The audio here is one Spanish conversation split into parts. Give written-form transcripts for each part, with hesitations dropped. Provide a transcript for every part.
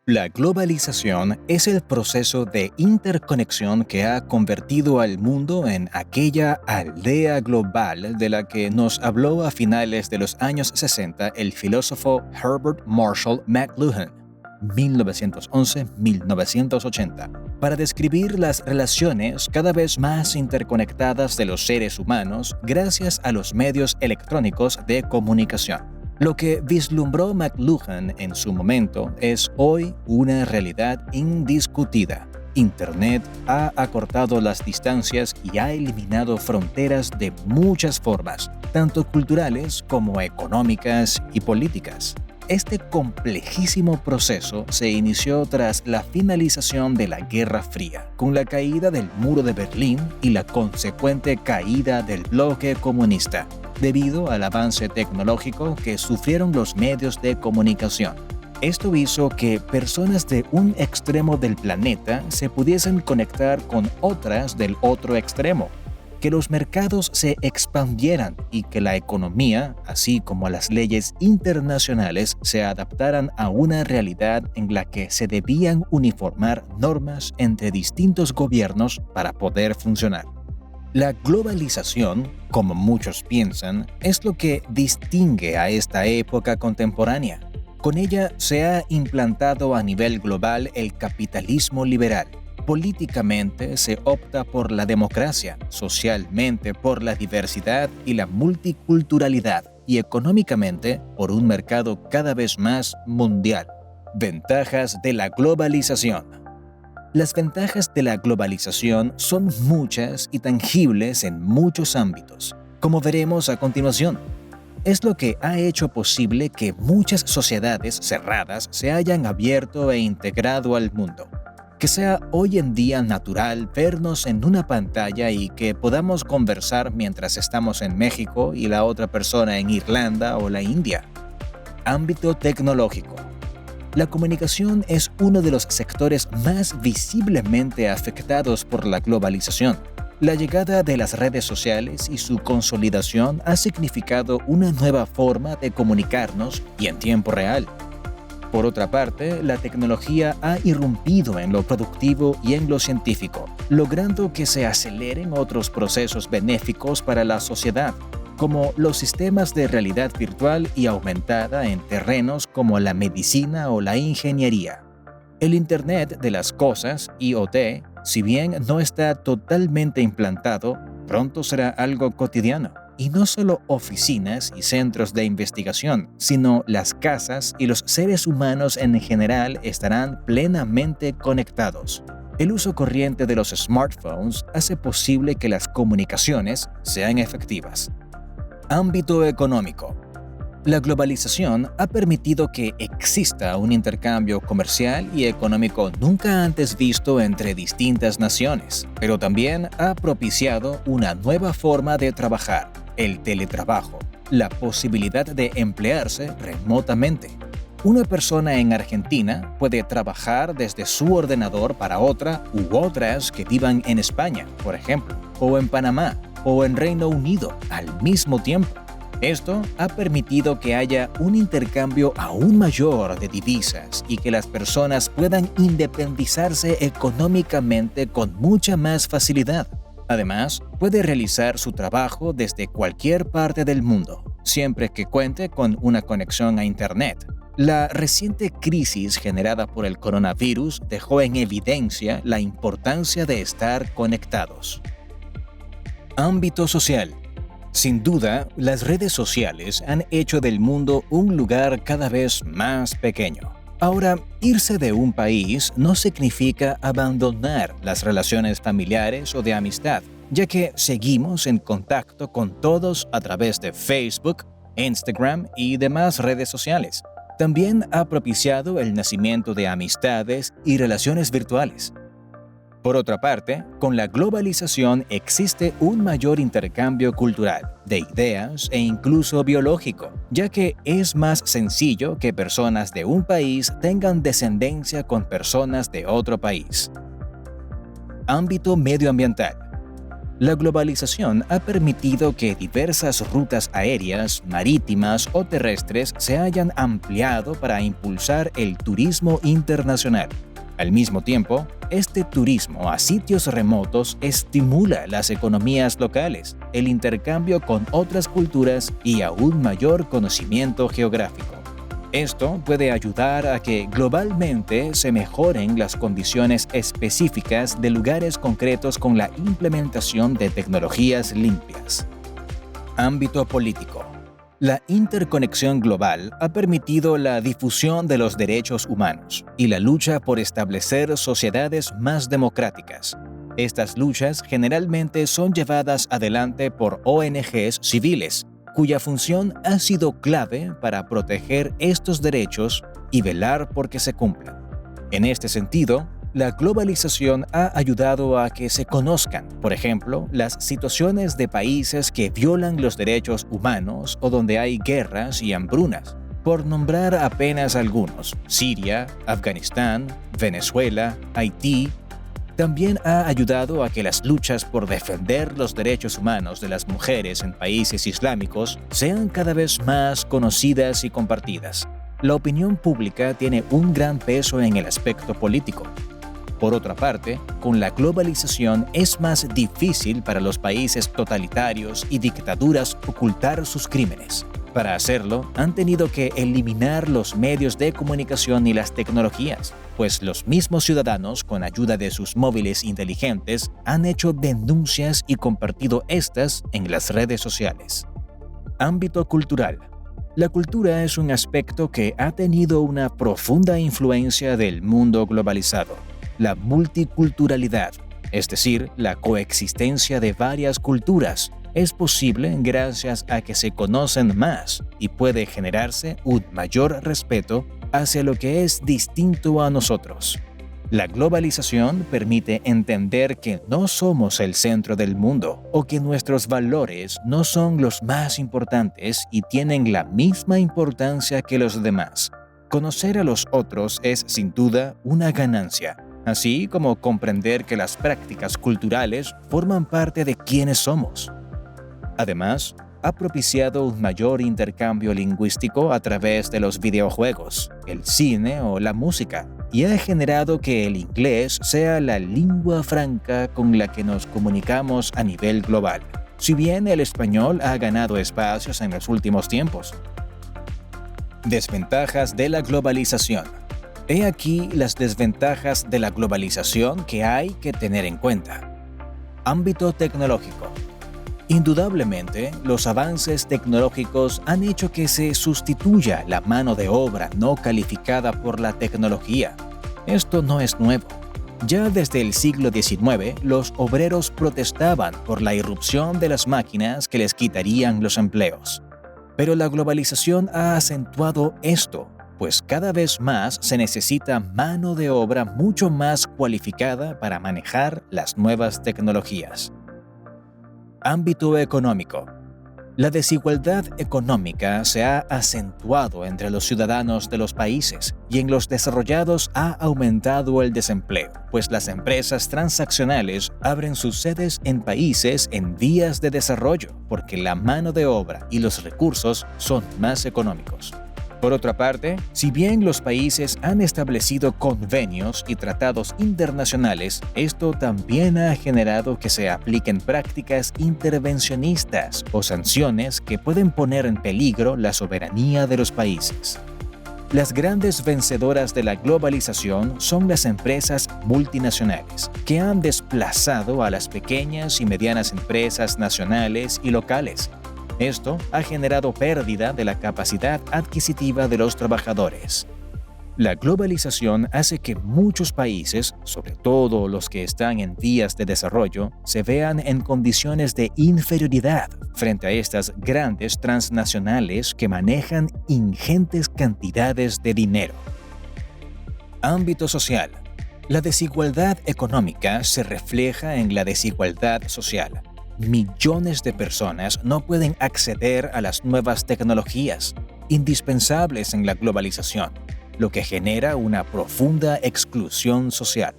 La globalización es el proceso de interconexión que ha convertido al mundo en aquella aldea global de la que nos habló a finales de los años 60 el filósofo Herbert Marshall McLuhan, 1911-1980, para describir las relaciones cada vez más interconectadas de los seres humanos gracias a los medios electrónicos de comunicación. Lo que vislumbró McLuhan en su momento es hoy una realidad indiscutida. Internet ha acortado las distancias y ha eliminado fronteras de muchas formas, tanto culturales como económicas y políticas. Este complejísimo proceso se inició tras la finalización de la Guerra Fría, con la caída del Muro de Berlín y la consecuente caída del bloque comunista, debido al avance tecnológico que sufrieron los medios de comunicación. Esto hizo que personas de un extremo del planeta se pudiesen conectar con otras del otro extremo, que los mercados se expandieran y que la economía, así como las leyes internacionales, se adaptaran a una realidad en la que se debían uniformar normas entre distintos gobiernos para poder funcionar. La globalización, como muchos piensan, es lo que distingue a esta época contemporánea. Con ella se ha implantado a nivel global el capitalismo liberal. Políticamente se opta por la democracia, socialmente por la diversidad y la multiculturalidad, y económicamente por un mercado cada vez más mundial. Ventajas de la globalización. Las ventajas de la globalización son muchas y tangibles en muchos ámbitos, como veremos a continuación. Es lo que ha hecho posible que muchas sociedades cerradas se hayan abierto e integrado al mundo. Que sea hoy en día natural vernos en una pantalla y que podamos conversar mientras estamos en México y la otra persona en Irlanda o la India. Ámbito tecnológico. La comunicación es uno de los sectores más visiblemente afectados por la globalización. La llegada de las redes sociales y su consolidación ha significado una nueva forma de comunicarnos y en tiempo real. Por otra parte, la tecnología ha irrumpido en lo productivo y en lo científico, logrando que se aceleren otros procesos benéficos para la sociedad, como los sistemas de realidad virtual y aumentada en terrenos como la medicina o la ingeniería. El Internet de las Cosas, IoT, si bien no está totalmente implantado, pronto será algo cotidiano. Y no solo oficinas y centros de investigación, sino las casas y los seres humanos en general estarán plenamente conectados. El uso corriente de los smartphones hace posible que las comunicaciones sean efectivas. Ámbito económico. La globalización ha permitido que exista un intercambio comercial y económico nunca antes visto entre distintas naciones, pero también ha propiciado una nueva forma de trabajar, el teletrabajo, la posibilidad de emplearse remotamente. Una persona en Argentina puede trabajar desde su ordenador para otra u otras que vivan en España, por ejemplo, o en Panamá, o en Reino Unido al mismo tiempo. Esto ha permitido que haya un intercambio aún mayor de divisas y que las personas puedan independizarse económicamente con mucha más facilidad. Además, puede realizar su trabajo desde cualquier parte del mundo, siempre que cuente con una conexión a Internet. La reciente crisis generada por el coronavirus dejó en evidencia la importancia de estar conectados. Ámbito social. Sin duda, las redes sociales han hecho del mundo un lugar cada vez más pequeño. Ahora, irse de un país no significa abandonar las relaciones familiares o de amistad, ya que seguimos en contacto con todos a través de Facebook, Instagram y demás redes sociales. También ha propiciado el nacimiento de amistades y relaciones virtuales. Por otra parte, con la globalización existe un mayor intercambio cultural, de ideas e incluso biológico, ya que es más sencillo que personas de un país tengan descendencia con personas de otro país. Ámbito medioambiental. La globalización ha permitido que diversas rutas aéreas, marítimas o terrestres se hayan ampliado para impulsar el turismo internacional. Al mismo tiempo, este turismo a sitios remotos estimula las economías locales, el intercambio con otras culturas y aún mayor conocimiento geográfico. Esto puede ayudar a que globalmente se mejoren las condiciones específicas de lugares concretos con la implementación de tecnologías limpias. Ámbito político. La interconexión global ha permitido la difusión de los derechos humanos y la lucha por establecer sociedades más democráticas. Estas luchas generalmente son llevadas adelante por ONGs civiles, cuya función ha sido clave para proteger estos derechos y velar por que se cumplan. En este sentido, la globalización ha ayudado a que se conozcan, por ejemplo, las situaciones de países que violan los derechos humanos o donde hay guerras y hambrunas. Por nombrar apenas algunos: Siria, Afganistán, Venezuela, Haití. También ha ayudado a que las luchas por defender los derechos humanos de las mujeres en países islámicos sean cada vez más conocidas y compartidas. La opinión pública tiene un gran peso en el aspecto político. Por otra parte, con la globalización es más difícil para los países totalitarios y dictaduras ocultar sus crímenes. Para hacerlo, han tenido que eliminar los medios de comunicación y las tecnologías, pues los mismos ciudadanos, con ayuda de sus móviles inteligentes, han hecho denuncias y compartido estas en las redes sociales. Ámbito cultural. La cultura es un aspecto que ha tenido una profunda influencia del mundo globalizado. La multiculturalidad, es decir, la coexistencia de varias culturas, es posible gracias a que se conocen más y puede generarse un mayor respeto hacia lo que es distinto a nosotros. La globalización permite entender que no somos el centro del mundo o que nuestros valores no son los más importantes y tienen la misma importancia que los demás. Conocer a los otros es sin duda una ganancia, así como comprender que las prácticas culturales forman parte de quienes somos. Además, ha propiciado un mayor intercambio lingüístico a través de los videojuegos, el cine o la música, y ha generado que el inglés sea la lengua franca con la que nos comunicamos a nivel global, si bien el español ha ganado espacios en los últimos tiempos. Desventajas de la globalización. He aquí las desventajas de la globalización que hay que tener en cuenta. Ámbito tecnológico. Indudablemente, los avances tecnológicos han hecho que se sustituya la mano de obra no calificada por la tecnología. Esto no es nuevo. Ya desde el siglo XIX, los obreros protestaban por la irrupción de las máquinas que les quitarían los empleos. Pero la globalización ha acentuado esto, pues cada vez más se necesita mano de obra mucho más cualificada para manejar las nuevas tecnologías. Ámbito económico. La desigualdad económica se ha acentuado entre los ciudadanos de los países y en los desarrollados ha aumentado el desempleo, pues las empresas transaccionales abren sus sedes en países en vías de desarrollo porque la mano de obra y los recursos son más económicos. Por otra parte, si bien los países han establecido convenios y tratados internacionales, esto también ha generado que se apliquen prácticas intervencionistas o sanciones que pueden poner en peligro la soberanía de los países. Las grandes vencedoras de la globalización son las empresas multinacionales, que han desplazado a las pequeñas y medianas empresas nacionales y locales. Esto ha generado pérdida de la capacidad adquisitiva de los trabajadores. La globalización hace que muchos países, sobre todo los que están en vías de desarrollo, se vean en condiciones de inferioridad frente a estas grandes transnacionales que manejan ingentes cantidades de dinero. Ámbito social. La desigualdad económica se refleja en la desigualdad social. Millones de personas no pueden acceder a las nuevas tecnologías, indispensables en la globalización, lo que genera una profunda exclusión social.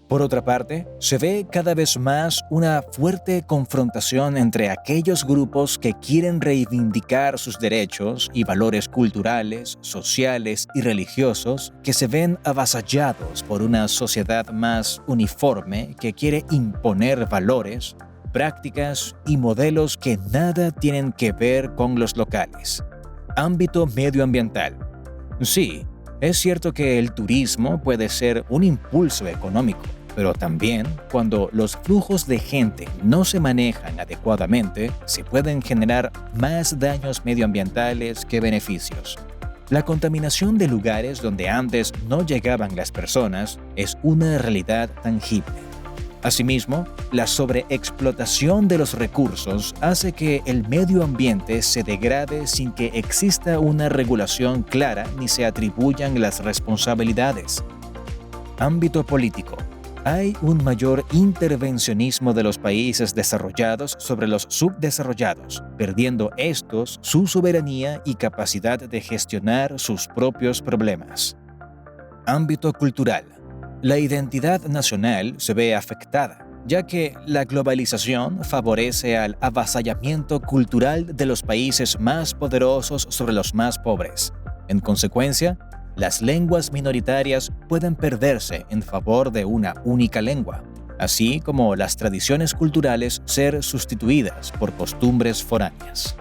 Por otra parte, se ve cada vez más una fuerte confrontación entre aquellos grupos que quieren reivindicar sus derechos y valores culturales, sociales y religiosos que se ven avasallados por una sociedad más uniforme que quiere imponer valores, prácticas y modelos que nada tienen que ver con los locales. Ámbito medioambiental. Sí, es cierto que el turismo puede ser un impulso económico, pero también, cuando los flujos de gente no se manejan adecuadamente, se pueden generar más daños medioambientales que beneficios. La contaminación de lugares donde antes no llegaban las personas es una realidad tangible. Asimismo, la sobreexplotación de los recursos hace que el medio ambiente se degrade sin que exista una regulación clara ni se atribuyan las responsabilidades. Ámbito político. Hay un mayor intervencionismo de los países desarrollados sobre los subdesarrollados, perdiendo estos su soberanía y capacidad de gestionar sus propios problemas. Ámbito cultural. La identidad nacional se ve afectada, ya que la globalización favorece al avasallamiento cultural de los países más poderosos sobre los más pobres. En consecuencia, las lenguas minoritarias pueden perderse en favor de una única lengua, así como las tradiciones culturales ser sustituidas por costumbres foráneas.